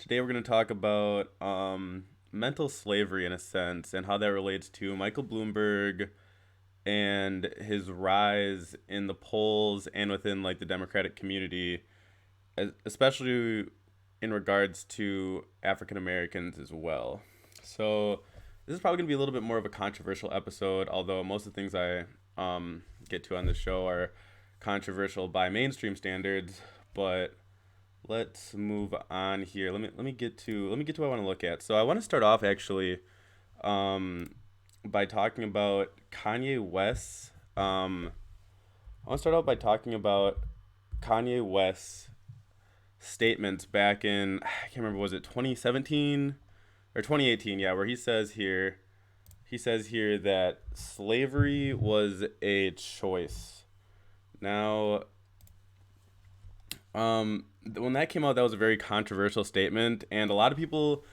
Today we're going to talk about mental slavery in a sense and how that relates to Michael Bloomberg and his rise in the polls and within like the Democratic community, especially in regards to African Americans as well. So this is probably going to be a little bit more of a controversial episode, although most of the things I get to on this show are controversial by mainstream standards. But let's move on here. Let me get to what I want to look at. So I want to start off actually by talking about Kanye West. I want to start out by talking about Kanye West's statements back in, I can't remember, was it 2017 or 2018? Yeah, where he says here that slavery was a choice. Now, when that came out, that was a very controversial statement, and a lot of people,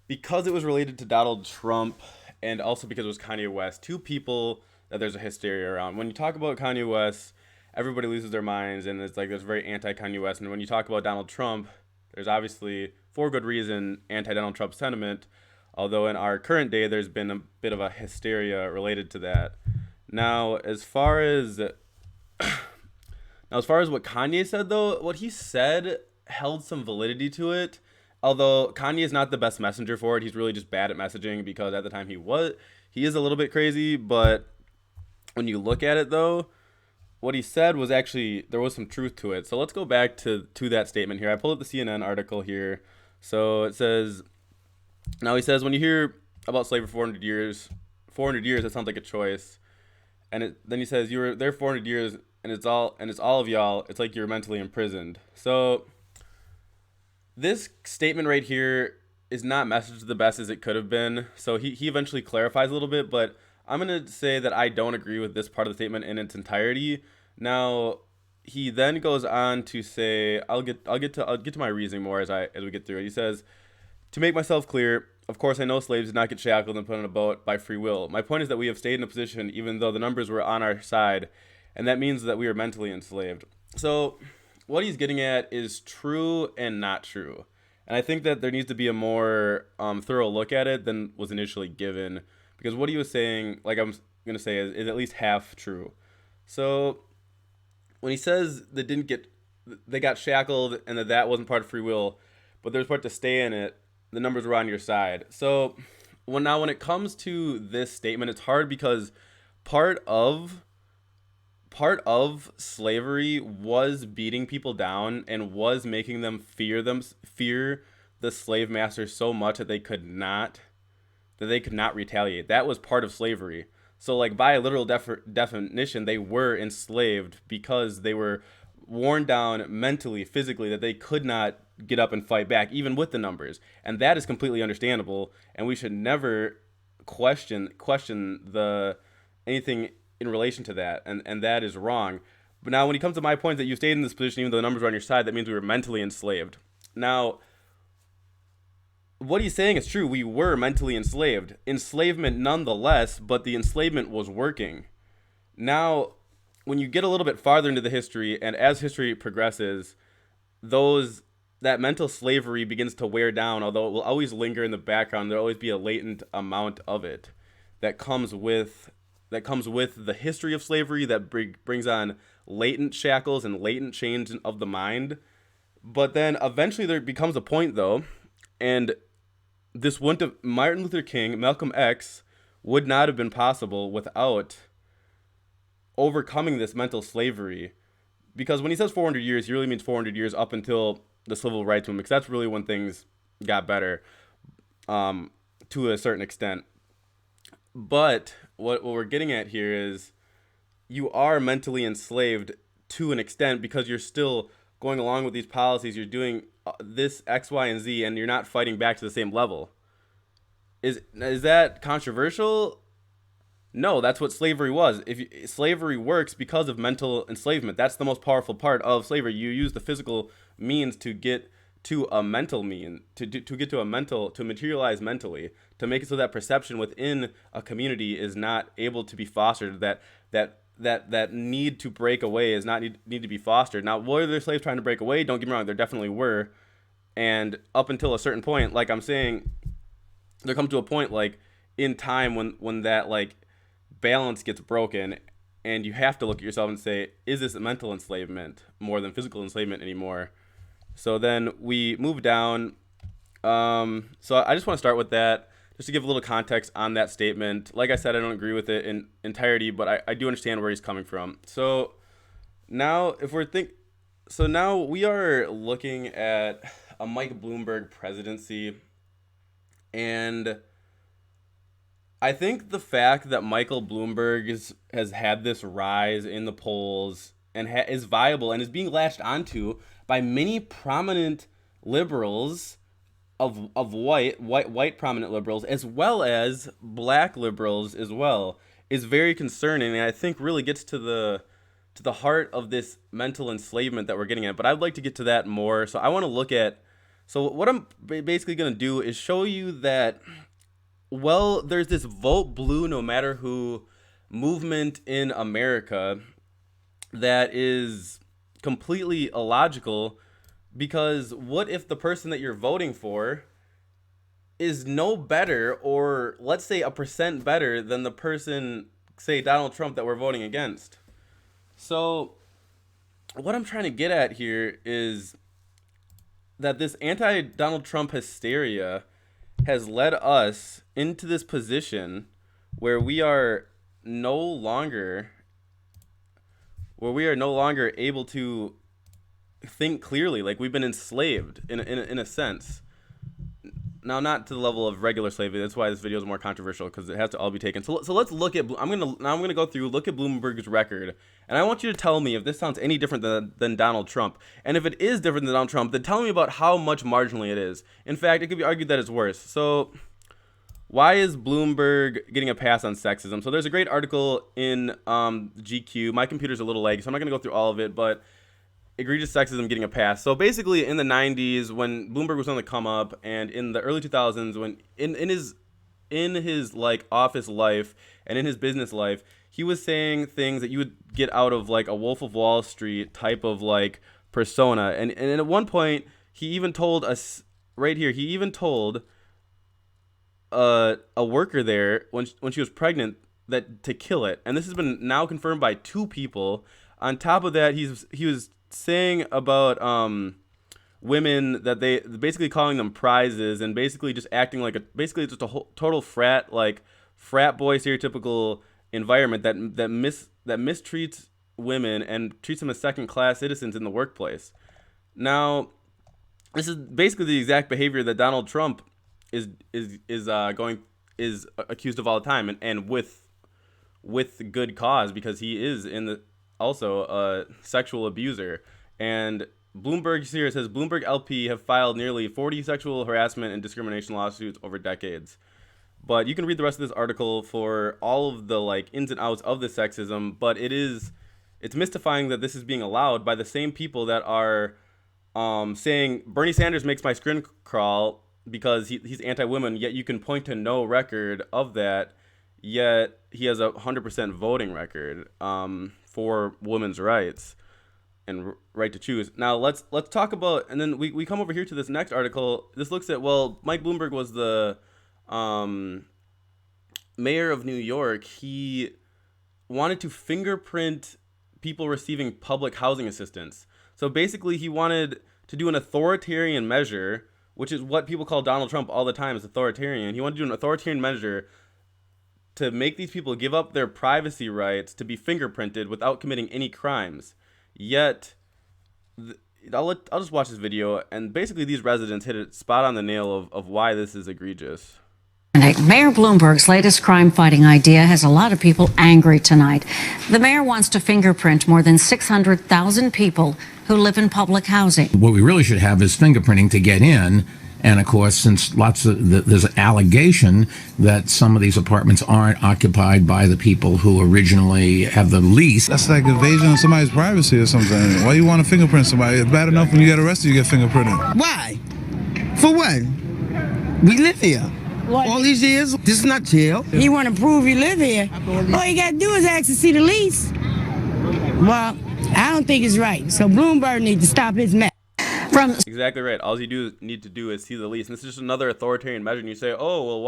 because it was related to Donald Trump, and also because it was Kanye West, two people that there's a hysteria around. When you talk about Kanye West, everybody loses their minds, and it's like there's very anti-Kanye West. And when you talk about Donald Trump, there's obviously, for good reason, anti-Donald Trump sentiment. Although in our current day, there's been a bit of a hysteria related to that. Now, as far as what Kanye said, though, what he said held some validity to it. Although Kanye is not the best messenger for it, he's really just bad at messaging because at the time he is a little bit crazy. But when you look at it, though, what he said was actually, there was some truth to it. So let's go back to that statement here. I pulled up the CNN article here. So it says, now he says, when you hear about slavery for 400 years, that sounds like a choice. Then he says, you were there 400 years, and it's all of y'all. It's like you're mentally imprisoned. So this statement right here is not messaged the best as it could have been. So he eventually clarifies a little bit, but I'm gonna say that I don't agree with this part of the statement in its entirety. Now he then goes on to say, I'll get to my reasoning more as we get through it. He says, to make myself clear, of course I know slaves did not get shackled and put on a boat by free will. My point is that we have stayed in a position even though the numbers were on our side, and that means that we are mentally enslaved. So what he's getting at is true and not true. And I think that there needs to be a more thorough look at it than was initially given. Because what he was saying, like I'm going to say, is at least half true. So when he says they got shackled and that wasn't part of free will, but there's part to stay in it, the numbers were on your side. So when it comes to this statement, it's hard because part of slavery was beating people down and was making them fear the slave master so much that they could not retaliate. That was part of slavery. So like by a literal definition, they were enslaved because they were worn down mentally, physically, that they could not get up and fight back even with the numbers. And that is completely understandable, and we should never question the anything in relation to that, and that is wrong. But now when it comes to my point that you stayed in this position even though the numbers were on your side, that means we were mentally enslaved. Now, what he's saying is true. We were mentally enslaved. Enslavement nonetheless, but the enslavement was working. Now, when you get a little bit farther into the history, and as history progresses, that mental slavery begins to wear down, although it will always linger in the background. There'll always be a latent amount of it that comes with the history of slavery that brings on latent shackles and latent chains of the mind. But then eventually there becomes a point, though, and this wouldn't have, Martin Luther King, Malcolm X, would not have been possible without overcoming this mental slavery. Because when he says 400 years, he really means 400 years up until the civil rights movement, because that's really when things got better to a certain extent. But what we're getting at here is you are mentally enslaved to an extent because you're still going along with these policies. You're doing this X, Y, and Z, and you're not fighting back to the same level. Is that controversial? No, that's what slavery was. Slavery works because of mental enslavement. That's the most powerful part of slavery. You use the physical means to get to a mental mean, to get to to materialize mentally, to make it so that perception within a community is not able to be fostered. That need to break away is not need to be fostered. Now, were there slaves trying to break away? Don't get me wrong, there definitely were. And up until a certain point, like I'm saying, there comes to a point like in time when that like balance gets broken, and you have to look at yourself and say, is this mental enslavement more than physical enslavement anymore? So then we move down. So I just want to start with that, just to give a little context on that statement. Like I said, I don't agree with it in entirety, but I do understand where he's coming from. So now now we are looking at a Mike Bloomberg presidency, and I think the fact that Michael Bloomberg has had this rise in the polls and is viable and is being latched onto by many prominent liberals of white prominent liberals, as well as black liberals as well, is very concerning, and I think really gets to the heart of this mental enslavement that we're getting at. But I'd like to get to that more. So I want to look at, so what I'm basically going to do is show you that, well, there's this vote blue no matter who movement in America that is completely illogical, because what if the person that you're voting for is no better, or let's say 1% better than the person, say Donald Trump, that we're voting against? So what I'm trying to get at here is that this anti-Donald Trump hysteria has led us into this position where we are no longer able to think clearly. Like, we've been enslaved in a sense. Now, not to the level of regular slavery. That's why this video is more controversial, because it has to all be taken. So let's look at. I'm gonna go through, look at Bloomberg's record, and I want you to tell me if this sounds any different than Donald Trump. And if it is different than Donald Trump, then tell me about how much marginally it is. In fact, it could be argued that it's worse. So, why is Bloomberg getting a pass on sexism? So there's a great article in GQ. My computer's a little laggy, so I'm not gonna go through all of it, but egregious sexism getting a pass. So basically, in the 90s, when Bloomberg was on the come up, and in the early 2000s, when in his like office life and in his business life, he was saying things that you would get out of like a Wolf of Wall Street type of like persona. And at one point, he even told us right here. He even told a worker there when she was pregnant that to kill it. And this has been now confirmed by 2 people. On top of that, he was saying about women that they basically calling them prizes, and basically just acting like basically just a whole, total frat boy stereotypical environment that mistreats women and treats them as second-class citizens in the workplace. Now, this is basically the exact behavior that Donald Trump is accused of all the time, and with good cause, because he is also a sexual abuser. And Bloomberg here says Bloomberg LP have filed nearly 40 sexual harassment and discrimination lawsuits over decades. But you can read the rest of this article for all of the like ins and outs of the sexism. But it's mystifying that this is being allowed by the same people that are saying Bernie Sanders makes my skin crawl because he's anti-women, yet you can point to no record of that, yet he has a 100% voting record for women's rights and right to choose. Now let's talk about, and then we come over here to this next article. This looks at, well, Mike Bloomberg was the mayor of New York. He wanted to fingerprint people receiving public housing assistance. So basically, he wanted to do an authoritarian measure, which is what people call Donald Trump all the time, is authoritarian. He wanted to do an authoritarian measure to make these people give up their privacy rights to be fingerprinted without committing any crimes. Yet, I'll just watch this video, and basically these residents hit it spot on the nail of why this is egregious. Mayor Bloomberg's latest crime-fighting idea has a lot of people angry tonight. The mayor wants to fingerprint more than 600,000 people who live in public housing. What we really should have is fingerprinting to get in. And of course, since there's an allegation that some of these apartments aren't occupied by the people who originally have the lease. That's like invasion of somebody's privacy or something. Why you want to fingerprint somebody? It's bad enough when you get arrested, you get fingerprinted. Why? For what? We live here. What? All these years, this is not jail. You want to prove you live here? All you got to do is ask to see the lease. Well, I don't think it's right. So Bloomberg needs to stop his mess. From Exactly right. All you need to do is see the lease. And this is just another authoritarian measure. And you say, oh, well,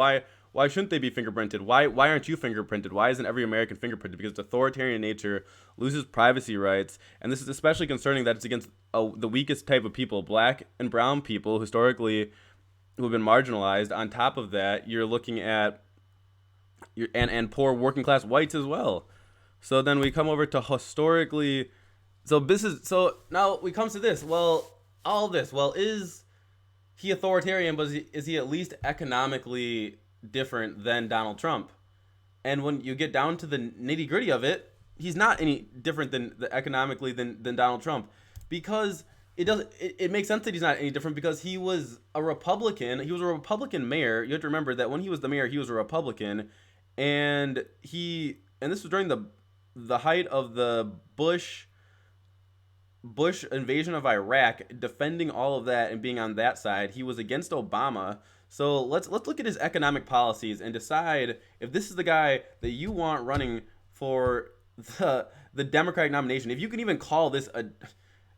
why shouldn't they be fingerprinted? Why aren't you fingerprinted? Why isn't every American fingerprinted? Because the authoritarian nature loses privacy rights. And this is especially concerning that it's against the weakest type of people, black and brown people, historically, who have been marginalized. On top of that, you're looking at and poor working class whites as well. So then we come over to historically. So now we come to this. Well, all this. Well, is he authoritarian? But is he at least economically different than Donald Trump? And when you get down to the nitty gritty of it, he's not any different economically than Donald Trump, because it makes sense that he's not any different, because he was a Republican. He was a Republican mayor. You have to remember that when he was the mayor, he was a Republican, and this was during the height of the Bush invasion of Iraq, defending all of that and being on that side. He was against Obama. So let's look at his economic policies and decide if this is the guy that you want running for the Democratic nomination. If you can even call this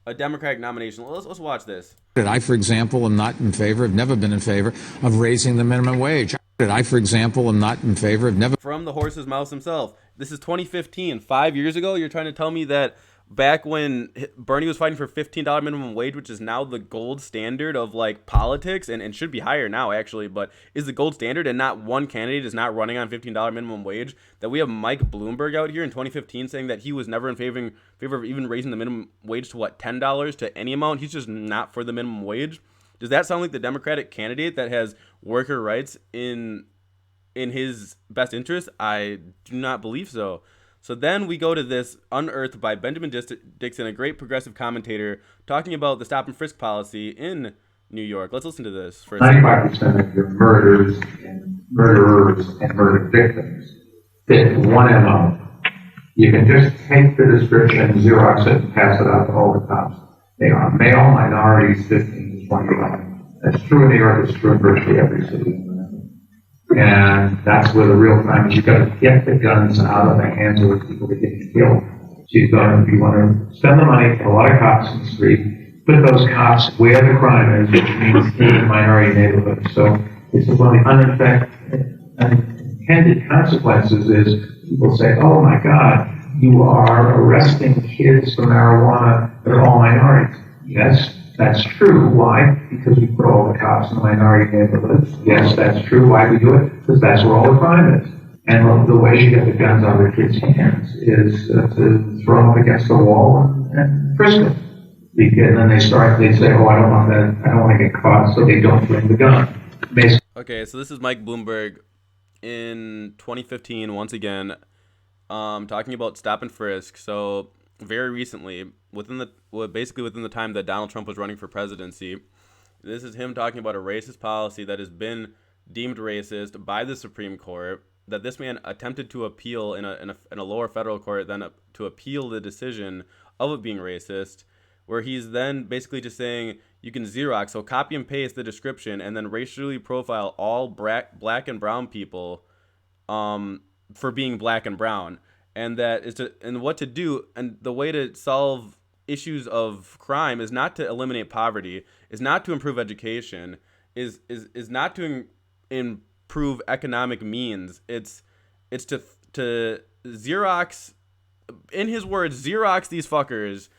a Democratic nomination. Let's watch this. I, for example, am not in favor, have never been in favor of raising the minimum wage. I, for example, am not in favor of never. From the horse's mouth himself. This is 2015. 5 years ago, you're trying to tell me that back when Bernie was fighting for $15 minimum wage, which is now the gold standard of like politics, and should be higher now actually, but is the gold standard, and not one candidate is not running on $15 minimum wage, that we have Mike Bloomberg out here in 2015 saying that he was never in favor of even raising the minimum wage to $10 to any amount. He's just not for the minimum wage. Does that sound like the Democratic candidate that has worker rights in his best interest? I do not believe so. So then we go to this Unearthed by Benjamin Dixon, a great progressive commentator, talking about the stop and frisk policy in New York. Let's listen to this for a second. 95% of your murderers and murder victims fit one MO. You can just take the description, Xerox it, and pass it out to all the cops. They are male minorities, 15 to 21. That's true in New York. It's true in virtually every city. And that's where the real crime is. You've got to get the guns out of the hands of the people that get killed. So you want to spend the money, put a lot of cops in the street, put those cops where the crime is, which means in minority neighborhoods. So this is one of the unintended consequences is people say, oh my God, you are arresting kids for marijuana that are all minorities. Yes, that's true. Why? Because we put all the cops in the minority neighborhoods. Yes, that's true. Why do we do it? Because that's where all the crime is. And the way you get the guns out of the kids' hands is to throw them up against the wall and frisk them. And then they say, oh, I don't want to get caught, so they don't bring the gun. Okay, so this is Mike Bloomberg in 2015, once again, talking about stop and frisk. So very recently, within the time that Donald Trump was running for presidency, this is him talking about a racist policy that has been deemed racist by the Supreme Court, that this man attempted to appeal in a lower federal court, then to appeal the decision of it being racist, where he's then basically just saying you can Xerox, so copy and paste the description and then racially profile all black and brown people for being black and brown. And what to do, and the way to solve issues of crime is not to eliminate poverty, is not to improve education, is not to improve economic means. It's to Xerox, in his words, Xerox these fuckers,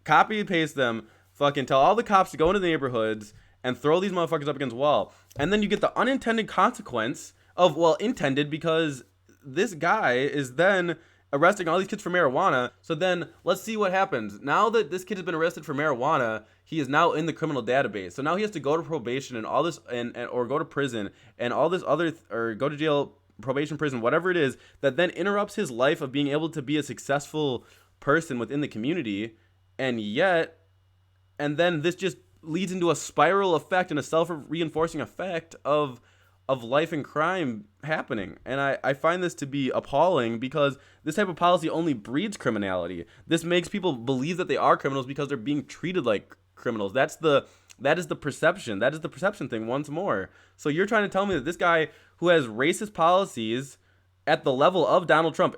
copy and paste them, fucking tell all the cops to go into the neighborhoods and throw these motherfuckers up against the wall. And then you get the unintended consequence of, well, intended, because this guy is then arresting all these kids for marijuana. So then let's see what happens. Now that this kid has been arrested for marijuana, he is now in the criminal database. So now he has to go to probation and all this, or go to prison and all this other, or go to jail, probation, prison, whatever it is, that then interrupts his life of being able to be a successful person within the community. And then this just leads into a spiral effect and a self-reinforcing effect of life and crime happening. And I find this to be appalling, because this type of policy only breeds criminality. This makes people believe that they are criminals because they're being treated like criminals. That is the perception. That is the perception thing once more. So you're trying to tell me that this guy who has racist policies at the level of Donald Trump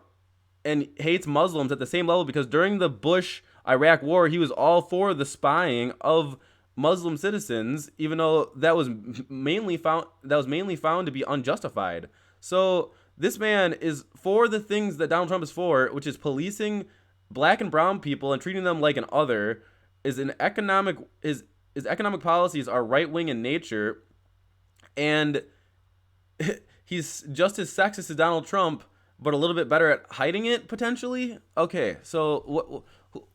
and hates Muslims at the same level, because during the Bush Iraq war, he was all for the spying of Muslim citizens, even though that was mainly found to be unjustified. So this man is for the things that Donald Trump is for, which is policing black and brown people and treating them like an other. His economic policies are right wing in nature, and he's just as sexist as Donald Trump, but a little bit better at hiding it potentially. Okay, so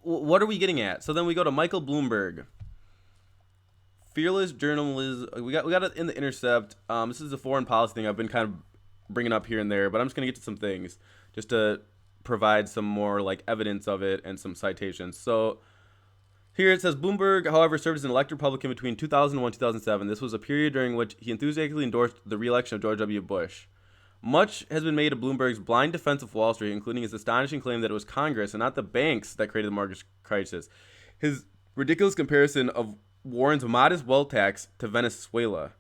what are we getting at? So then we go to Michael Bloomberg. Fearless journalism. We got it in The Intercept. This is a foreign policy thing I've been kind of bringing up here and there, but I'm just gonna get to some things just to provide some more like evidence of it and some citations. So here it says Bloomberg, however, served as an elected Republican between 2001 and 2007. This was a period during which he enthusiastically endorsed the re-election of George W. Bush. Much has been made of Bloomberg's blind defense of Wall Street, including his astonishing claim that it was Congress and not the banks that created the mortgage crisis. His ridiculous comparison of Warren's modest wealth tax to Venezuela.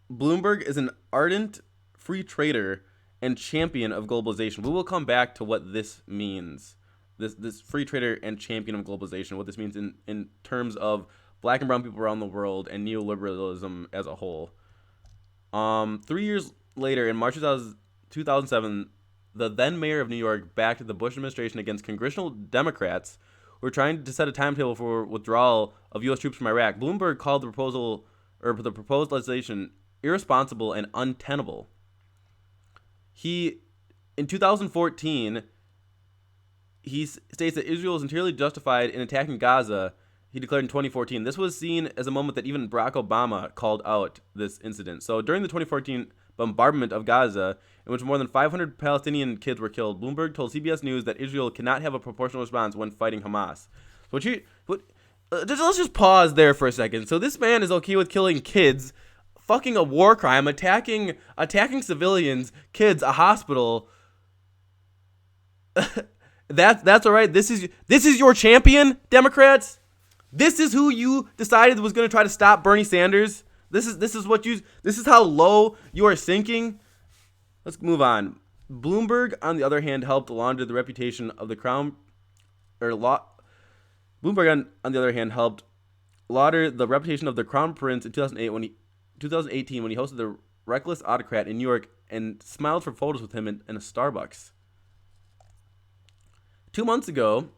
Bloomberg is an ardent free trader and champion of globalization. We will come back to what this means. This free trader and champion of globalization, what this means in terms of black and brown people around the world and neoliberalism as a whole. 3 years later, in March 2007, the then mayor of New York backed the Bush administration against congressional Democrats who were trying to set a timetable for withdrawal of U.S. troops from Iraq. Bloomberg called the proposed legislation irresponsible and untenable. In 2014, he states that Israel is entirely justified in attacking Gaza. He declared in 2014. This was seen as a moment that even Barack Obama called out this incident. So during the 2014 bombardment of Gaza, in which more than 500 Palestinian kids were killed, Bloomberg told CBS News that Israel cannot have a proportional response when fighting Hamas. Let's just pause there for a second. So this man is okay with killing kids, fucking a war crime, attacking civilians, kids, a hospital. That's all right. This is your champion, Democrats. This is who you decided was going to try to stop Bernie Sanders. This is how low you are sinking. Let's move on. Bloomberg, on the other hand, helped launder the reputation of the crown. Bloomberg, on the other hand, helped launder the reputation of the Crown Prince in 2018 when he hosted the reckless autocrat in New York and smiled for photos with him in a Starbucks. 2 months ago,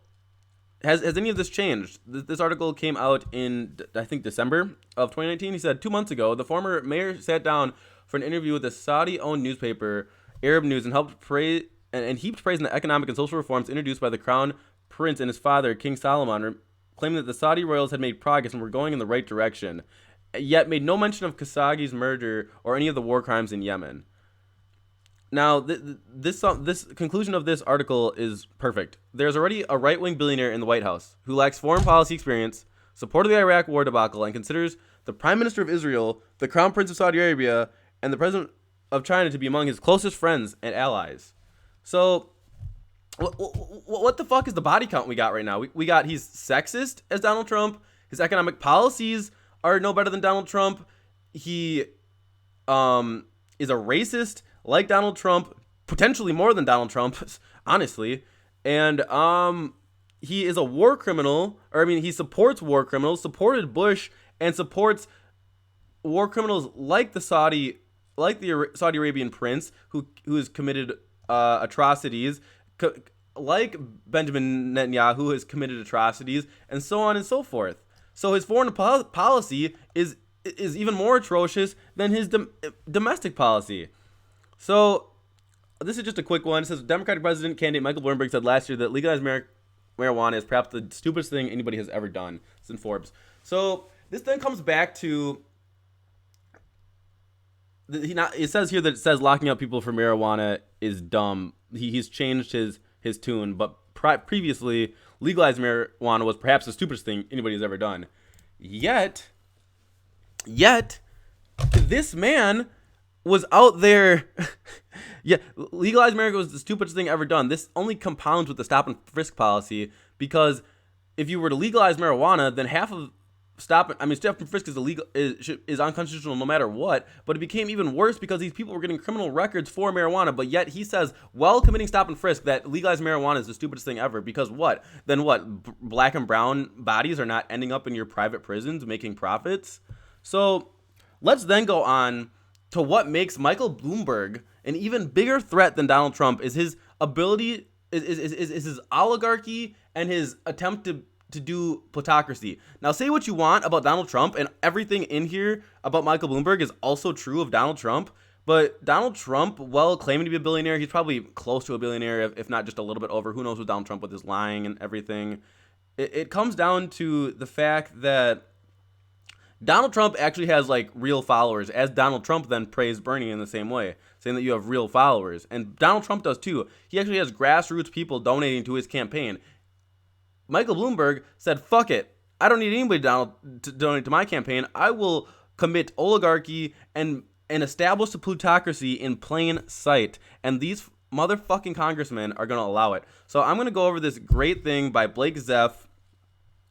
has any of this changed? This article came out in, I think, December of 2019. He said, 2 months ago, the former mayor sat down for an interview with the Saudi-owned newspaper Arab News and heaped praise in the economic and social reforms introduced by the Crown Prince and his father, King Salman, claiming that the Saudi royals had made progress and were going in the right direction, yet made no mention of Khashoggi's murder or any of the war crimes in Yemen. Now, this conclusion of this article is perfect. There's already a right-wing billionaire in the White House who lacks foreign policy experience, supported the Iraq war debacle, and considers the Prime Minister of Israel, the Crown Prince of Saudi Arabia, and the President of China to be among his closest friends and allies. So, what the fuck is the body count we got right now? We got he's sexist as Donald Trump. His economic policies are no better than Donald Trump. He is a racist like Donald Trump, potentially more than Donald Trump, honestly. And he is a war criminal, he supports war criminals, supported Bush, and supports war criminals like the Saudi Arabian prince who has committed atrocities, like Benjamin Netanyahu, who has committed atrocities, and so on and so forth. So his foreign policy is even more atrocious than his domestic policy. So this is just a quick one. It says Democratic President candidate Michael Bloomberg said last year that legalized marijuana is perhaps the stupidest thing anybody has ever done. It's in Forbes. So this then comes back to it says here that it says locking up people for marijuana is dumb. He's changed his tune, but previously legalized marijuana was perhaps the stupidest thing anybody has ever done. Yet this man was out there. Yeah, legalized marijuana was the stupidest thing ever done. This only compounds with the stop and frisk policy, because if you were to legalize marijuana, then half of stop and frisk is illegal, is unconstitutional no matter what, but it became even worse because these people were getting criminal records for marijuana, but yet he says, while committing stop and frisk, that legalized marijuana is the stupidest thing ever, because what? Then what? Black and brown bodies are not ending up in your private prisons making profits? So let's then go on to what makes Michael Bloomberg an even bigger threat than Donald Trump is his ability, is his oligarchy and his attempt to do plutocracy. Now, say what you want about Donald Trump, and everything in here about Michael Bloomberg is also true of Donald Trump, but Donald Trump, while claiming to be a billionaire, he's probably close to a billionaire, if not just a little bit over. Who knows with Donald Trump with his lying and everything. It comes down to the fact that Donald Trump actually has like real followers, as Donald Trump then praised Bernie in the same way, saying that you have real followers. And Donald Trump does too. He actually has grassroots people donating to his campaign. Michael Bloomberg said, fuck it. I don't need anybody to donate to my campaign. I will commit oligarchy and establish the plutocracy in plain sight. And these motherfucking congressmen are going to allow it. So I'm going to go over this great thing by Blake Zeff.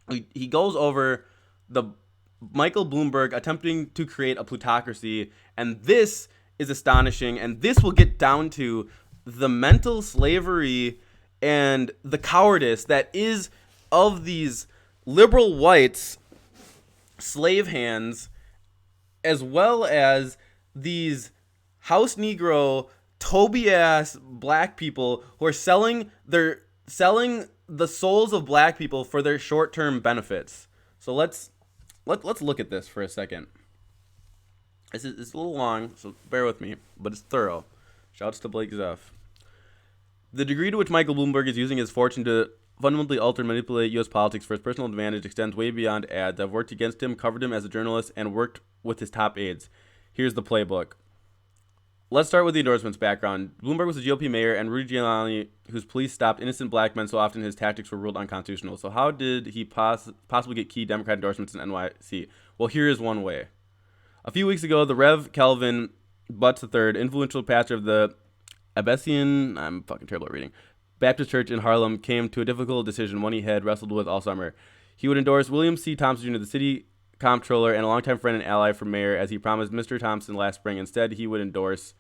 He goes over the Michael Bloomberg attempting to create a plutocracy, and this is astonishing, and this will get down to the mental slavery and the cowardice that is of these liberal whites, slave hands, as well as these House Negro, Toby-ass black people who are selling the souls of black people for their short-term benefits. So let's look at this for a second. It's a little long, so bear with me, but it's thorough. Shouts to Blake Zeff. The degree to which Michael Bloomberg is using his fortune to fundamentally alter and manipulate U.S. politics for his personal advantage extends way beyond ads. I've worked against him, covered him as a journalist, and worked with his top aides. Here's the playbook. Let's start with the endorsements background. Bloomberg was a GOP mayor, and Rudy Giuliani, whose police stopped innocent black men so often his tactics were ruled unconstitutional. So how did he possibly get key Democrat endorsements in NYC? Well, here is one way. A few weeks ago, the Rev. Calvin Butts III, influential pastor of the Abbasian, I'm fucking terrible at reading, Baptist Church in Harlem, came to a difficult decision, one he had wrestled with all summer. He would endorse William C. Thompson Jr., the city comptroller and a longtime friend and ally for mayor, as he promised Mr. Thompson last spring. Instead, he would endorse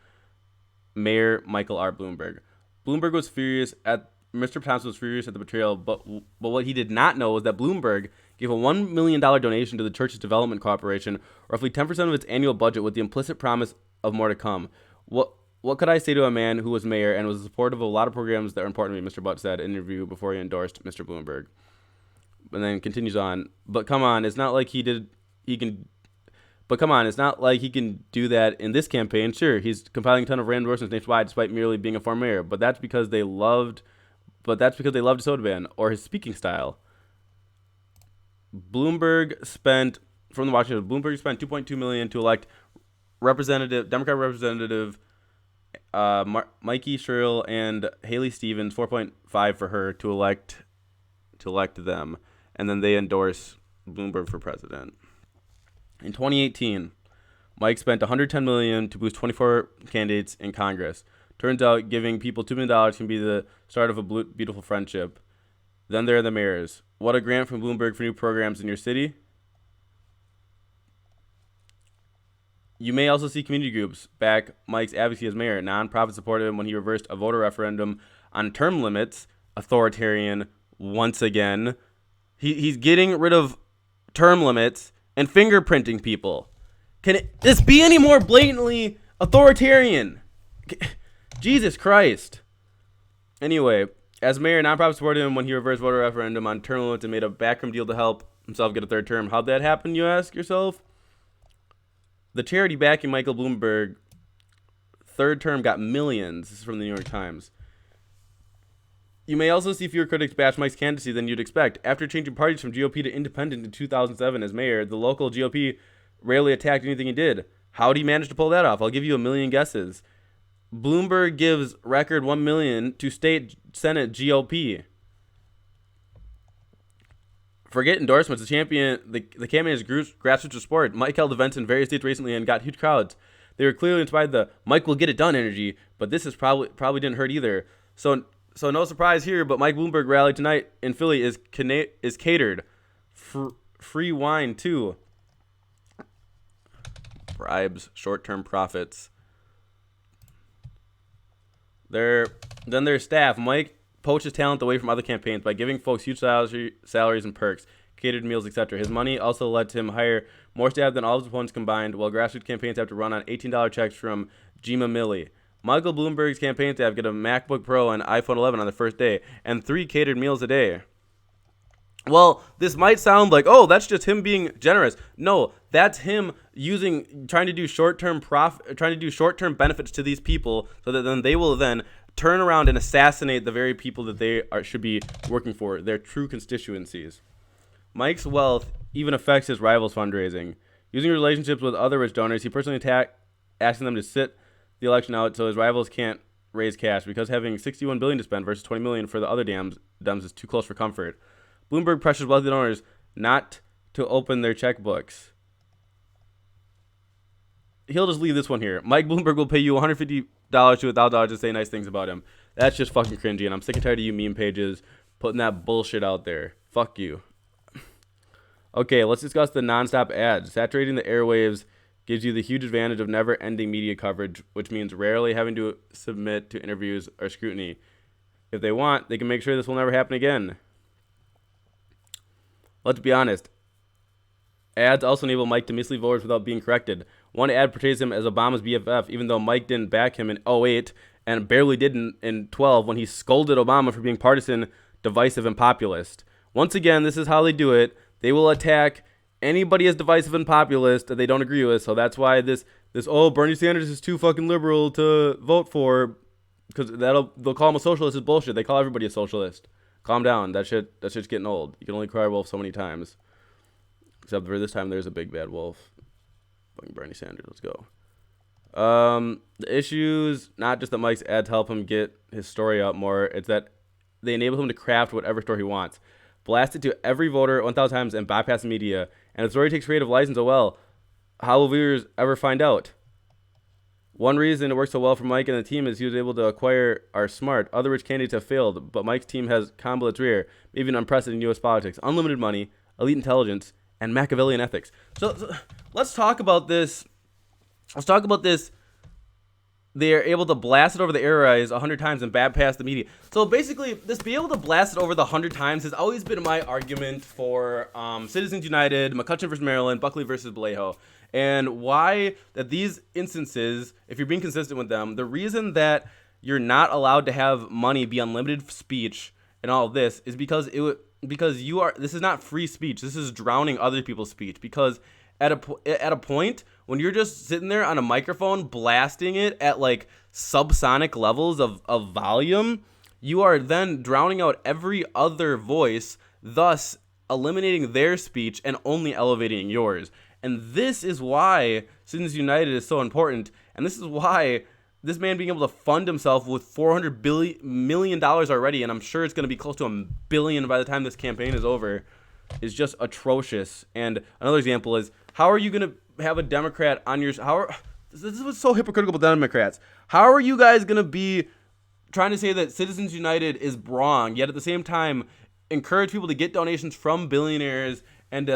Mayor Michael R. Bloomberg. Bloomberg was furious at Mr. Thompson was furious at the betrayal, but what he did not know was that Bloomberg gave a $1 million donation to the church's development corporation, roughly 10% of its annual budget, with the implicit promise of more to come. What could I say to a man who was mayor and was supportive of a lot of programs that were important to me, Mr. Butt said in an interview before he endorsed Mr. Bloomberg. And then continues on, but come on, it's not like he can do that in this campaign. Sure, he's compiling a ton of random endorsements nationwide despite merely being a former mayor, but that's because they loved his soda ban or his speaking style. Bloomberg spent $2.2 million to elect Democrat Representative Mikey Sherrill and Haley Stevens, 4.5 for her to elect them, and then they endorse Bloomberg for president. In 2018, Mike spent $110 million to boost 24 candidates in Congress. Turns out giving people $2 million can be the start of a beautiful friendship. Then there are the mayors. What a grant from Bloomberg for new programs in your city. You may also see community groups back Mike's advocacy as mayor. Nonprofits supported him when he reversed a voter referendum on term limits. Authoritarian once again. He's getting rid of term limits and fingerprinting people. Can this be any more blatantly authoritarian? Jesus Christ. Anyway, as mayor, nonprofits supported him when he reversed voter referendum on term limits and made a backroom deal to help himself get a third term. How'd that happen, you ask yourself? The charity backing Michael Bloomberg third term got millions. This is from the New York Times. You may also see fewer critics bash Mike's candidacy than you'd expect. After changing parties from GOP to independent in 2007 as mayor, the local GOP rarely attacked anything he did. How did he manage to pull that off? I'll give you a million guesses. Bloomberg gives record $1 million to state Senate GOP. Forget endorsements. The campaign is grassroots support. Mike held events in various states recently and got huge crowds. They were clearly inspired the Mike will get it done energy, but this is probably didn't hurt either. So no surprise here, but Mike Bloomberg rally tonight in Philly is catered free wine too. Bribes, short-term profits. Their staff. Mike poaches talent away from other campaigns by giving folks huge salaries and perks, catered meals, etc. His money also led him hire more staff than all of his opponents combined, while grassroots campaigns have to run on $18 checks from Jima Milley. Michael Bloomberg's campaign staff get a MacBook Pro and iPhone 11 on the first day, and 3 catered meals a day. Well, this might sound like, oh, that's just him being generous. No, that's him trying to do short-term benefits to these people, so that then they will then turn around and assassinate the very people that they should be working for, their true constituencies. Mike's wealth even affects his rivals' fundraising. Using relationships with other rich donors, he personally asking them to sit the election out so his rivals can't raise cash, because having $61 billion to spend versus $20 million for the other Dems is too close for comfort. Bloomberg pressures wealthy donors not to open their checkbooks. He'll just leave this one here. Mike Bloomberg will pay you $150 to $1,000 to say nice things about him. That's just fucking cringy, and I'm sick and tired of you meme pages putting that bullshit out there. Fuck you. Okay, let's discuss the nonstop ads. Saturating the airwaves gives you the huge advantage of never-ending media coverage, which means rarely having to submit to interviews or scrutiny. If they want, they can make sure this will never happen again. Let's be honest. Ads also enable Mike to mislead voters without being corrected. One ad portrays him as Obama's BFF, even though Mike didn't back him in 2008 and barely did in 2012 when he scolded Obama for being partisan, divisive, and populist. Once again, this is how they do it. They will attack anybody as divisive and populist that they don't agree with. So that's why this Bernie Sanders is too fucking liberal to vote for, because they'll call him a socialist is bullshit. They call everybody a socialist. Calm down. That shit's getting old. You can only cry wolf so many times. Except for this time, there's a big bad wolf. Fucking Bernie Sanders. Let's go. The issues, not just that Mike's ads help him get his story out more. It's that they enable him to craft whatever story he wants. Blast it to every voter 1,000 times and bypass the media. And if the story takes creative license, oh well. How will viewers ever find out? One reason it works so well for Mike and the team is he was able to acquire our smart. Other rich candidates have failed, but Mike's team has combo its rear, even unprecedented in U.S. politics. Unlimited money, elite intelligence, and Machiavellian ethics. So let's talk about this. They are able to blast it over the airways 100 times and bypass the media. So basically, this being able to blast it over the 100 times has always been my argument for Citizens United, McCutcheon versus Maryland, Buckley versus Vallejo. And why that these instances, if you're being consistent with them, the reason that you're not allowed to have money be unlimited speech and all of this is because this is not free speech. This is drowning other people's speech. Because at a point when you're just sitting there on a microphone blasting it at like subsonic levels of volume, you are then drowning out every other voice, thus eliminating their speech and only elevating yours. And this is why Citizens United is so important. And this is why this man being able to fund himself with $400 million already, and I'm sure it's going to be close to $1 billion by the time this campaign is over, is just atrocious. And another example is, how are you going to have a Democrat on your... This was so hypocritical with Democrats. How are you guys going to be trying to say that Citizens United is wrong, yet at the same time encourage people to get donations from billionaires and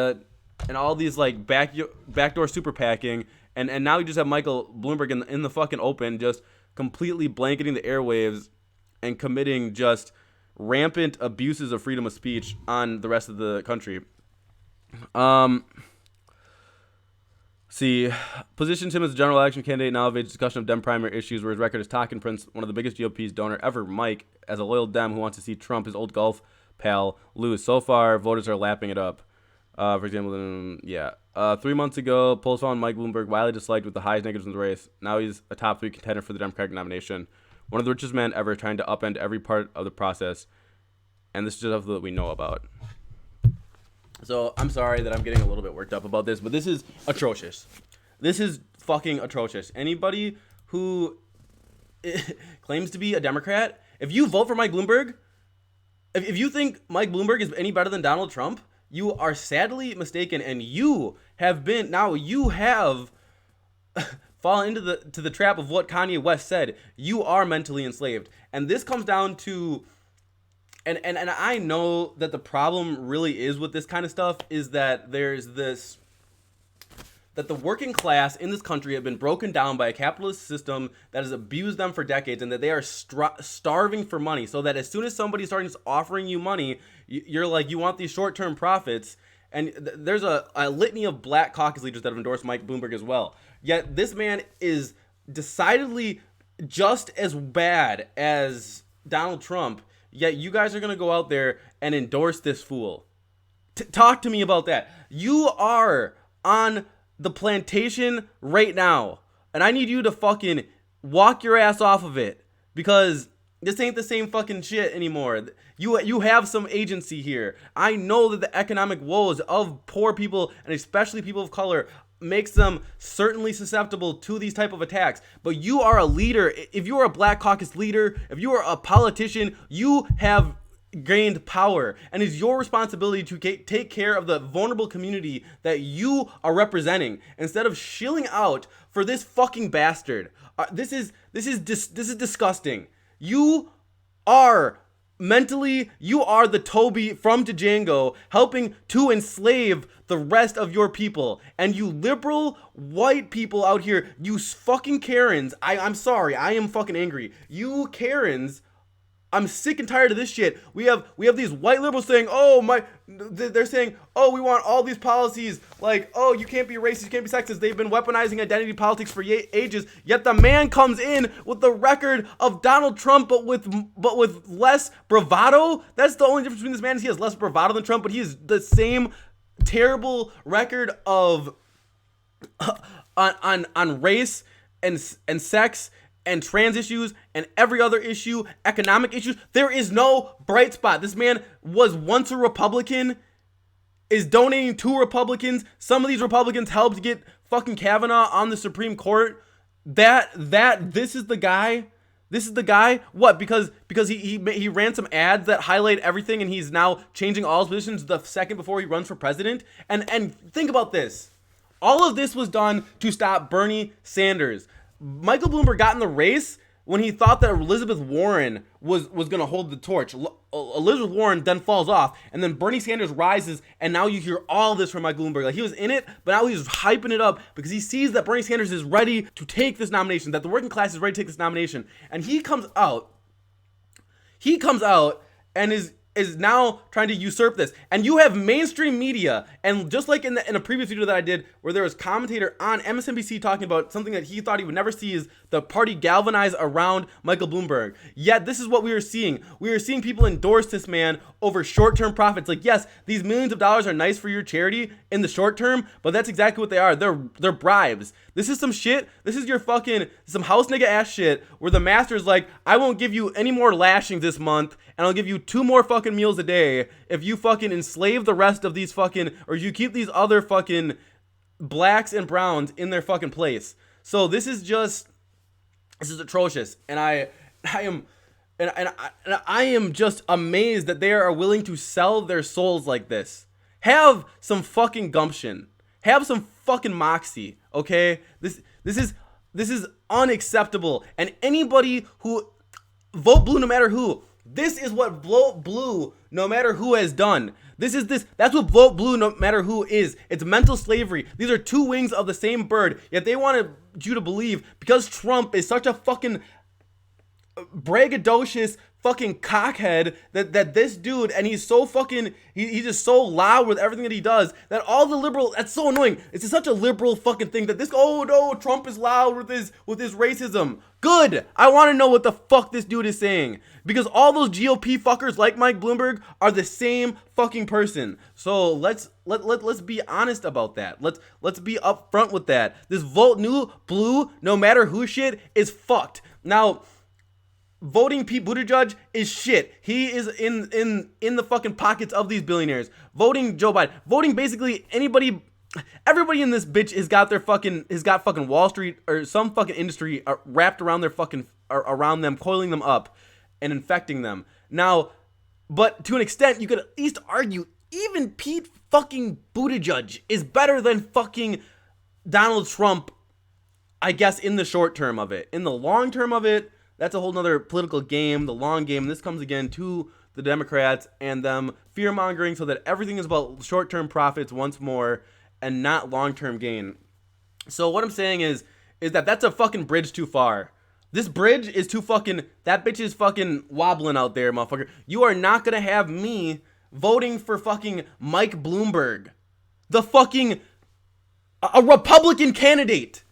all these like backdoor super PACing, and now you just have Michael Bloomberg in the fucking open, just completely blanketing the airwaves and committing just rampant abuses of freedom of speech on the rest of the country. Positions him as a general election candidate, now evades discussion of Dem primary issues, where his record is talking Prince, one of the biggest GOP's donor ever, Mike, as a loyal Dem who wants to see Trump, his old golf pal, lose. So far, voters are lapping it up. For example, 3 months ago, polls found Mike Bloomberg widely disliked with the highest negatives in the race. Now he's a top 3 contender for the Democratic nomination. One of the richest men ever, trying to upend every part of the process. And this is just stuff that we know about. So I'm sorry that I'm getting a little bit worked up about this, but this is atrocious. This is fucking atrocious. Anybody who claims to be a Democrat, if you vote for Mike Bloomberg, if you think Mike Bloomberg is any better than Donald Trump, you are sadly mistaken, and you have fallen into the trap of what Kanye West said. You are mentally enslaved, and this comes down to And I know that the problem really is with this kind of stuff is that that the working class in this country have been broken down by a capitalist system that has abused them for decades, and that they are starving for money, so that as soon as somebody starts offering you money, you're like, you want these short-term profits. And there's a litany of black caucus leaders that have endorsed Mike Bloomberg as well. Yet this man is decidedly just as bad as Donald Trump, yet you guys are going to go out there and endorse this fool. Talk to me about that. You are on the plantation right now, and I need you to fucking walk your ass off of it, because this ain't the same fucking shit anymore. You have some agency here. I know that the economic woes of poor people, and especially people of color, makes them certainly susceptible to these type of attacks. But you are a leader. If you are a black caucus leader, if you are a politician, you have gained power, and it's your responsibility to take care of the vulnerable community that you are representing, instead of shilling out for this fucking bastard. This is disgusting. You are the Toby from Django, helping to enslave the rest of your people. And you liberal white people out here, you fucking Karens, I'm sorry, I am fucking angry. You Karens, I'm sick and tired of this shit. We have these white liberals saying, they're saying, we want all these policies, like, you can't be racist, you can't be sexist. They've been weaponizing identity politics for ages. Yet the man comes in with the record of Donald Trump, but with less bravado. That's the only difference between this man, is he has less bravado than Trump, but he has the same terrible record of on race and sex and trans issues and every other issue, economic issues. There is no bright spot. This man was once a Republican, is donating to Republicans. Some of these Republicans helped get fucking Kavanaugh on the Supreme Court. This is the guy. This is the guy. What? Because he ran some ads that highlight everything, and he's now changing all his positions the second before he runs for president. And think about this. All of this was done to stop Bernie Sanders. Michael Bloomberg got in the race when he thought that Elizabeth Warren was going to hold the torch. Elizabeth Warren then falls off, and then Bernie Sanders rises, and now you hear all this from Michael Bloomberg. Like, he was in it, but now he's hyping it up because he sees that Bernie Sanders is ready to take this nomination, that the working class is ready to take this nomination. And he comes out and is now trying to usurp this. And you have mainstream media, and just like in a previous video that I did where there was a commentator on MSNBC talking about something that he thought he would never see, is the party galvanize around Michael Bloomberg. Yet this is what we are seeing. We are seeing people endorse this man over short-term profits. Like, yes, these millions of dollars are nice for your charity in the short term, but that's exactly what they are. They're bribes. This is some shit. This is your fucking some house nigga ass shit where the master's like, I won't give you any more lashings this month, and I'll give you 2 more fucking meals a day if you fucking enslave the rest of these fucking, or you keep these other fucking blacks and browns in their fucking place. So this is atrocious, and I am just amazed that they are willing to sell their souls like this. Have some fucking gumption. Have some fucking moxie, okay? This is unacceptable. And anybody who vote blue, no matter who, this is what vote blue no matter who has done. That's what vote blue no matter who is. It's mental slavery. These are 2 wings of the same bird, yet they wanted you to believe, because Trump is such a fucking braggadocious fucking cockhead, that this dude, and he's so fucking, he's just so loud with everything that he does, that all the liberal, that's so annoying. It's just such a liberal fucking thing that this, oh no, Trump is loud with his racism. Good. I want to know what the fuck this dude is saying, because all those GOP fuckers like Mike Bloomberg are the same fucking person. So let's be honest about that. Let's be upfront with that. This vote new blue no matter who shit is fucked. Now, voting Pete Buttigieg is shit. He is in the fucking pockets of these billionaires. Voting Joe Biden, voting basically everybody in this bitch has got fucking Wall Street or some fucking industry wrapped around their fucking around them, coiling them up and infecting them. Now, but to an extent, you could at least argue even Pete fucking Buttigieg is better than fucking Donald Trump, I guess, in the short term of it. In the long term of it, that's a whole nother political game, the long game. This comes again to the Democrats and them fear-mongering so that everything is about short-term profits once more and not long-term gain. So what I'm saying is that that's a fucking bridge too far. This bridge is too fucking, that bitch is fucking wobbling out there, motherfucker. You are not gonna have me voting for fucking Mike Bloomberg, the fucking, a Republican candidate.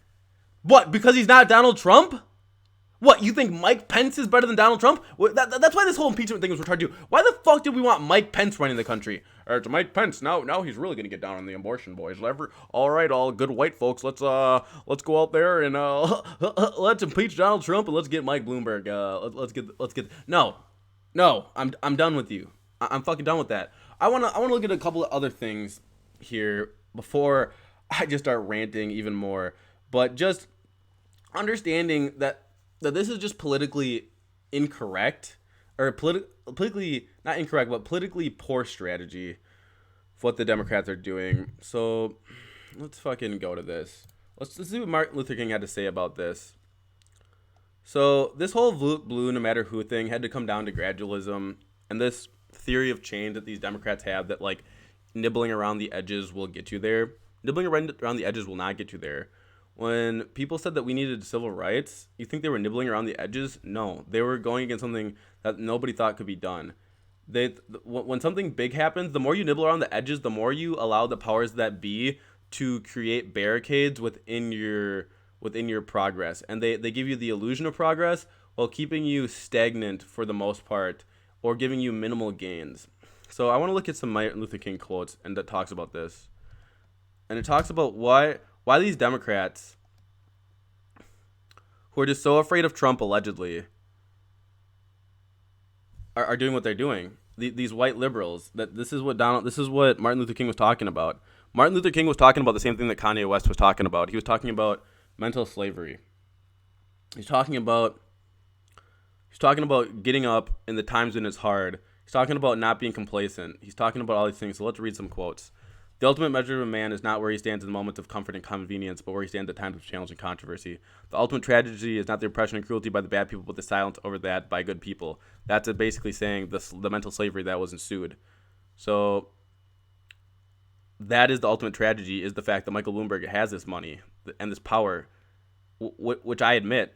What, because he's not Donald Trump? What, you think Mike Pence is better than Donald Trump? That's why this whole impeachment thing was retarded too. Why the fuck did we want Mike Pence running the country? It's Mike Pence. Now he's really gonna get down on the abortion boys. All right, all good white folks. Let's go out there and let's impeach Donald Trump and let's get Mike Bloomberg. Let's get. No, I'm done with you. I'm fucking done with that. I wanna look at a couple of other things here before I just start ranting even more. But just understanding that this is just politically incorrect, or politically not incorrect, but politically poor strategy for what the Democrats are doing. So let's fucking go to this. Let's see what Martin Luther King had to say about this. So this whole blue no matter who thing had to come down to gradualism and this theory of change that these Democrats have, that like nibbling around the edges will get you there. Nibbling around the edges will not get you there. When people said that we needed civil rights, you think they were nibbling around the edges? No, they were going against something that nobody thought could be done. When something big happens, the more you nibble around the edges, the more you allow the powers that be to create barricades within your progress. And they give you the illusion of progress while keeping you stagnant for the most part, or giving you minimal gains. So I want to look at some Martin Luther King quotes and that talks about this. And it talks about why these Democrats, who are just so afraid of Trump allegedly, are doing what they're doing. These white liberals, this is what Martin Luther King was talking about. Martin Luther King was talking about the same thing that Kanye West was talking about. He was talking about mental slavery. He's talking about getting up in the times when it's hard. He's talking about not being complacent. He's talking about all these things. So let's read some quotes. The ultimate measure of a man is not where he stands in the moments of comfort and convenience, but where he stands at times of challenge and controversy. The ultimate tragedy is not the oppression and cruelty by the bad people, but the silence over that by good people. That's basically saying the mental slavery that was ensued. So that is the ultimate tragedy, is the fact that Michael Bloomberg has this money and this power, which I admit.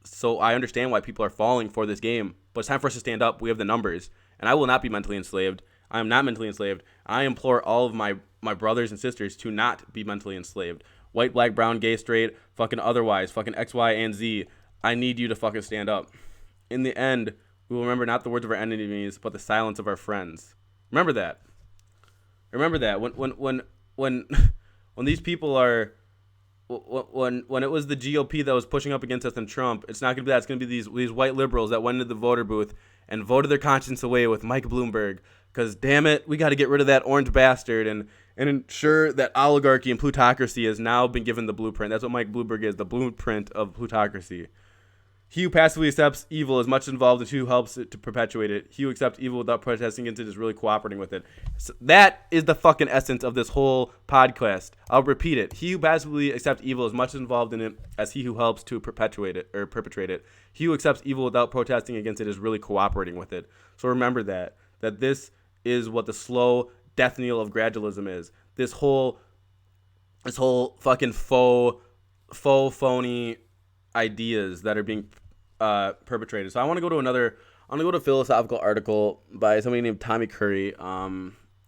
So I understand why people are falling for this game, but it's time for us to stand up. We have the numbers, and I will not be mentally enslaved. I am not mentally enslaved. I implore all of my brothers and sisters to not be mentally enslaved. White, black, brown, gay, straight, fucking otherwise, fucking X, Y, and Z. I need you to fucking stand up. In the end, we will remember not the words of our enemies, but the silence of our friends. Remember that. Remember that. When these people are, when it was the GOP that was pushing up against us and Trump, it's not gonna be that. It's gonna be these white liberals that went into the voter booth and voted their conscience away with Mike Bloomberg. Because, damn it, we got to get rid of that orange bastard and ensure that oligarchy and plutocracy has now been given the blueprint. That's what Mike Bloomberg is, the blueprint of plutocracy. He who passively accepts evil is much involved as he who helps it to perpetuate it. He who accepts evil without protesting against it is really cooperating with it. So that is the fucking essence of this whole podcast. I'll repeat it. He who passively accepts evil is much involved in it as he who helps to perpetuate it or perpetrate it. He who accepts evil without protesting against it is really cooperating with it. So remember that this is what the slow death knell of gradualism is. This whole fucking faux phony ideas that are being perpetrated. So I want to go to a philosophical article by somebody named Tommy Curry.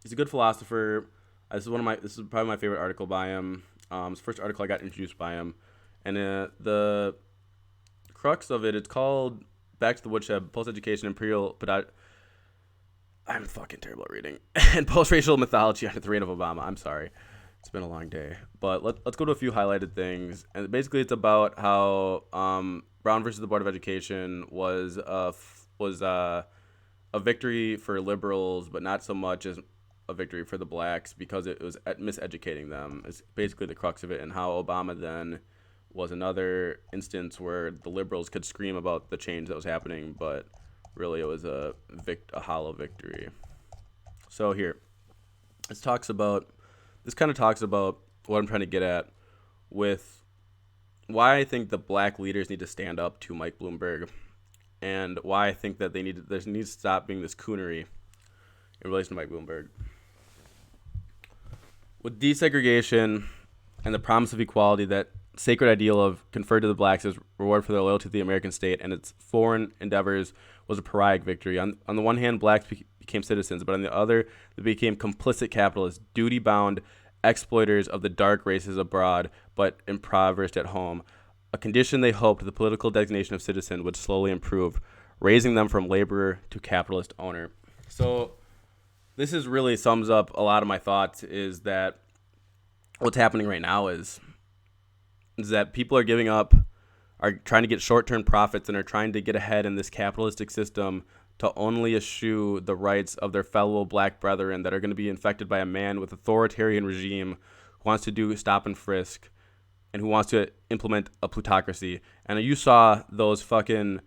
He's a good philosopher. This is probably my favorite article by him. It's the first article I got introduced by him, and the crux of it's called "Back to the Woodshed: Post-Education Imperial Pedagogy." I'm fucking terrible at reading. And post-racial mythology under the reign of Obama. I'm sorry. It's been a long day. But let's go to a few highlighted things. And basically it's about how Brown versus the Board of Education was a victory for liberals, but not so much as a victory for the blacks because it was miseducating them. It's basically the crux of it, and how Obama then was another instance where the liberals could scream about the change that was happening, but really it was a hollow victory. So here, this kind of talks about what I'm trying to get at with why I think the black leaders need to stand up to Mike Bloomberg. and why I think that there needs to stop being this coonery in relation to Mike Bloomberg. With desegregation and the promise of equality, that sacred ideal of conferred to the blacks as reward for their loyalty to the American state and its foreign endeavors was a pyrrhic victory. On the one hand, blacks became citizens, but on the other, they became complicit capitalists, duty-bound exploiters of the dark races abroad, but impoverished at home. A condition they hoped the political designation of citizen would slowly improve, raising them from laborer to capitalist owner. So this is really sums up a lot of my thoughts, is that what's happening right now is that people are giving up, are trying to get short-term profits, and are trying to get ahead in this capitalistic system to only eschew the rights of their fellow black brethren that are going to be infected by a man with authoritarian regime who wants to do stop and frisk and who wants to implement a plutocracy. And you saw those fucking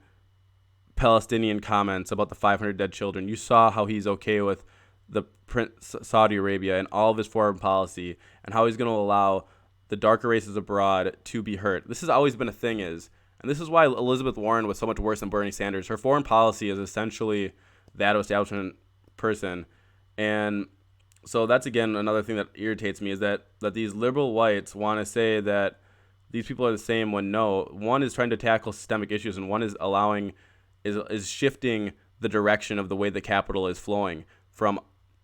Palestinian comments about the 500 dead children. You saw how he's okay with the Prince Saudi Arabia and all of his foreign policy, and how he's going to allow the darker races abroad to be hurt. This has always been a thing, and this is why Elizabeth Warren was so much worse than Bernie Sanders. Her foreign policy is essentially that establishment person. And so that's, again, another thing that irritates me, is that these liberal whites want to say that these people are the same when no. One is trying to tackle systemic issues, and one is is shifting the direction of the way the capital is flowing from,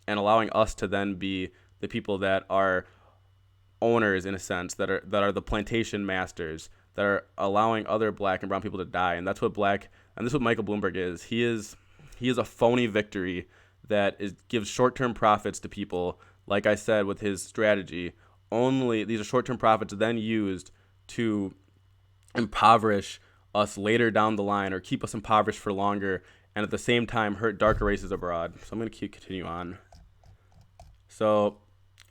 and allowing us to then be the people that are owners, in a sense, that are the plantation masters, that are allowing other black and brown people to die. And that's what Michael Bloomberg is. He is a phony victory that gives short-term profits to people. Like I said, with his strategy, only these are short-term profits then used to impoverish us later down the line, or keep us impoverished for longer, and at the same time hurt darker races abroad. So I'm going to continue on. So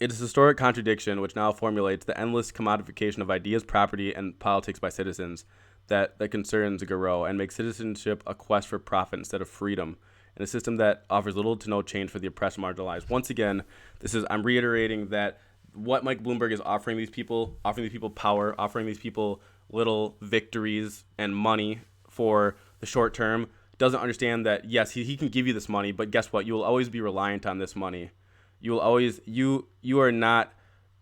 it is a historic contradiction which now formulates the endless commodification of ideas, property, and politics by citizens that concerns Garreau, and makes citizenship a quest for profit instead of freedom, in a system that offers little to no change for the oppressed and marginalized. Once again, I'm reiterating that what Mike Bloomberg is offering these people power, offering these people little victories and money for the short term, doesn't understand that, yes, he can give you this money, but guess what? You will always be reliant on this money. You will always, you are not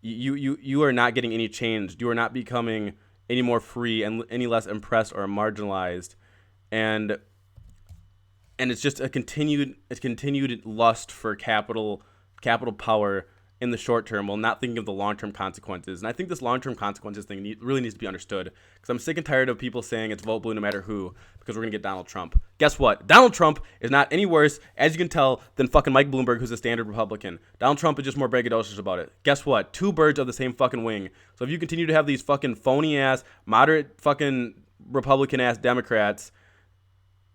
getting any change. You are not becoming any more free and any less impressed or marginalized. And it's just a continued lust for capital power in the short term, while not thinking of the long-term consequences. And I think this long-term consequences thing really needs to be understood, because I'm sick and tired of people saying it's vote blue no matter who, because we're going to get Donald Trump. Guess what? Donald Trump is not any worse, as you can tell, than fucking Mike Bloomberg, who's a standard Republican. Donald Trump is just more braggadocious about it. Guess what? Two birds of the same fucking wing. So if you continue to have these fucking phony-ass, moderate fucking Republican-ass Democrats,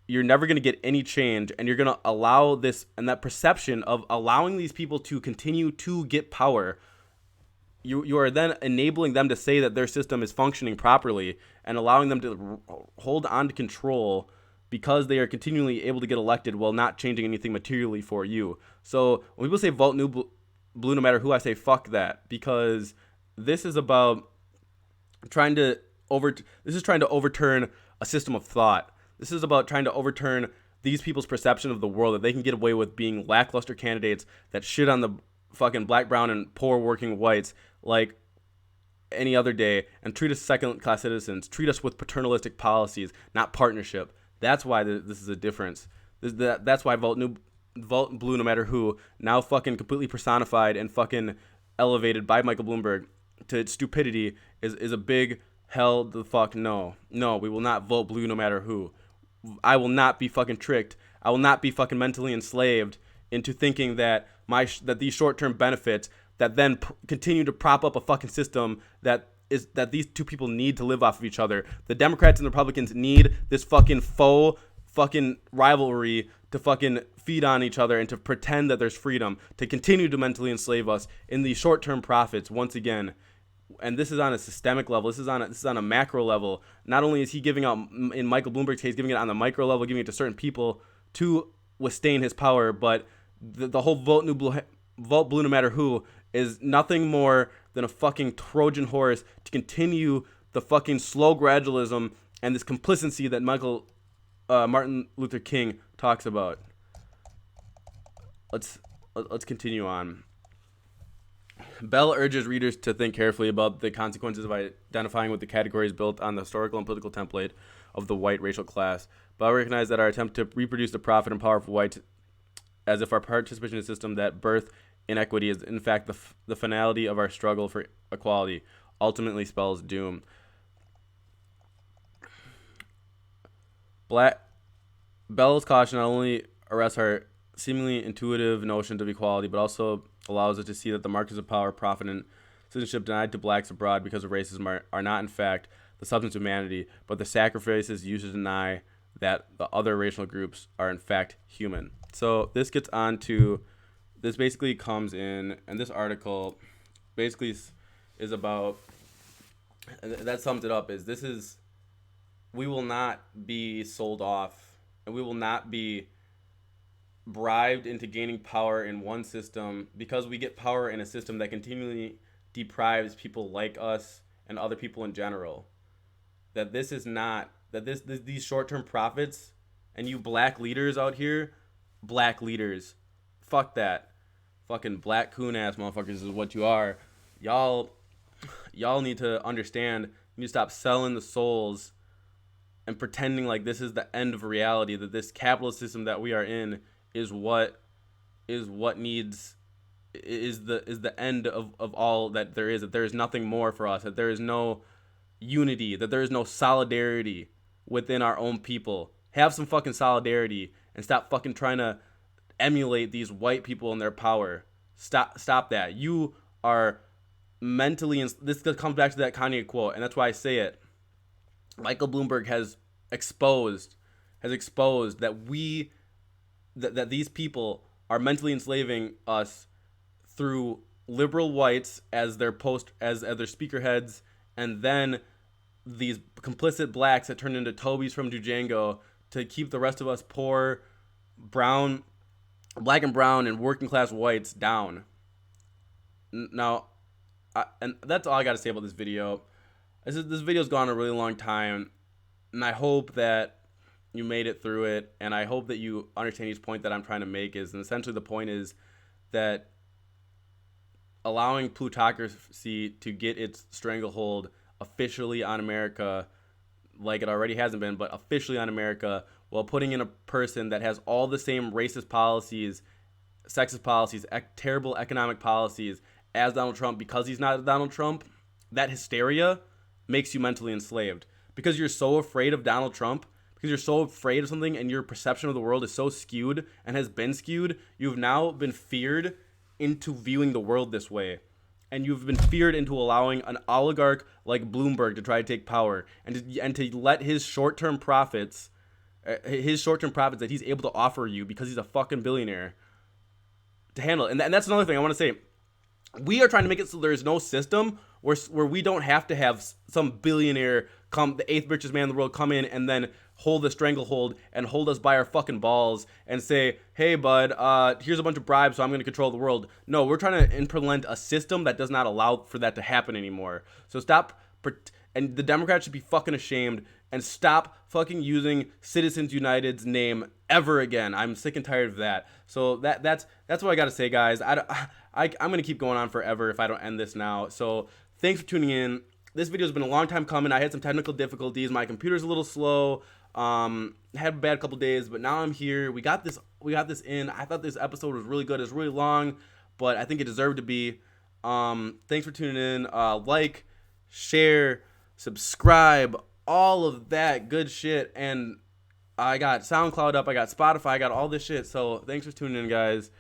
you're never going to get any change, and you're going to allow this, and that perception of allowing these people to continue to get power, you are then enabling them to say that their system is functioning properly, and allowing them to hold on to control because they are continually able to get elected while not changing anything materially for you. So when people say vote blue no matter who, I say fuck that, because this is about trying to overturn a system of thought. This is about trying to overturn these people's perception of the world, that they can get away with being lackluster candidates that shit on the fucking black, brown, and poor working whites like any other day, and treat us second-class citizens, treat us with paternalistic policies, not partnership. That's why this is a difference. That's why vote blue no matter who, now fucking completely personified and fucking elevated by Michael Bloomberg to its stupidity, is a big hell the fuck no. No, we will not vote blue no matter who. I will not be fucking tricked. I will not be fucking mentally enslaved into thinking that that these short-term benefits that then continue to prop up a fucking system that these two people need to live off of each other. The Democrats and the Republicans need this fucking faux fucking rivalry to fucking feed on each other and to pretend that there's freedom, to continue to mentally enslave us in these short-term profits once again. And this is on a systemic level. This is on a macro level. Not only is he giving out, in Michael Bloomberg's case, giving it on the micro level, giving it to certain people to withstand his power, but the whole vote blue no matter who is nothing more than a fucking Trojan horse to continue the fucking slow gradualism and this complicity that Michael Martin Luther King talks about. Let's continue on. Bell urges readers to think carefully about the consequences of identifying with the categories built on the historical and political template of the white racial class. Bell recognized that our attempt to reproduce the profit and power of whites, as if our participation in a system that birth inequity is in fact the finality of our struggle for equality, ultimately spells doom. Bell's caution not only arrests our seemingly intuitive notions of equality, but also allows us to see that the markers of power, profit, and citizenship denied to blacks abroad because of racism are not in fact the substance of humanity, but the sacrifices used to deny that the other racial groups are in fact human. So this gets on to, this basically comes in, and this article basically is about, that sums it up, is we will not be sold off, and we will not be bribed into gaining power in one system because we get power in a system that continually deprives people like us and other people in general. That this is not, that these short-term profits, and you black leaders out here, black leaders, fuck that. Fucking black coon ass motherfuckers is what you are. Y'all need to understand, you need to stop selling the souls and pretending like this is the end of reality, that this capitalist system that we are in is the end of all that there is, that there is nothing more for us, that there is no unity, that there is no solidarity within our own people. Have some fucking solidarity and stop fucking trying to emulate these white people and their power. Stop that. You are mentally, this comes back to that Kanye quote, and that's why I say it. Michael Bloomberg has exposed that that these people are mentally enslaving us through liberal whites as their speakerheads, and then these complicit blacks that turn into Tobies from Django to keep the rest of us poor, black and brown and working class whites down. Now, and that's all I got to say about this video. This video's gone a really long time, and I hope that you made it through it, and I hope that you understand each point that I'm trying to make is, and essentially the point is that allowing plutocracy to get its stranglehold officially on America, like it already hasn't been, but officially on America, while putting in a person that has all the same racist policies, sexist policies, terrible economic policies as Donald Trump, because he's not Donald Trump, that hysteria makes you mentally enslaved. Because you're so afraid of Donald Trump, because you're so afraid of something, and your perception of the world is so skewed and has been skewed, you've now been feared into viewing the world this way. And you've been feared into allowing an oligarch like Bloomberg to try to take power, and to let his short-term profits that he's able to offer you because he's a fucking billionaire to handle. And that's another thing I want to say. We are trying to make it so there's no system where we don't have to have some billionaire come, the 8th richest man in the world, come in and then hold the stranglehold and hold us by our fucking balls and say, hey, bud, here's a bunch of bribes, so I'm going to control the world. No, we're trying to implement a system that does not allow for that to happen anymore. So stop, and the Democrats should be fucking ashamed, and stop fucking using Citizens United's name ever again. I'm sick and tired of that. So that's what I got to say, guys. I'm going to keep going on forever if I don't end this now. So thanks for tuning in. This video has been a long time coming. I had some technical difficulties. My computer's a little slow. Had a bad couple days, but now I'm here. We got this in. I thought this episode was really good. It's really long, but I think it deserved to be. Thanks for tuning in. Like, share, subscribe, all of that good shit. And I got SoundCloud up. I got Spotify. I got all this shit. So thanks for tuning in, guys.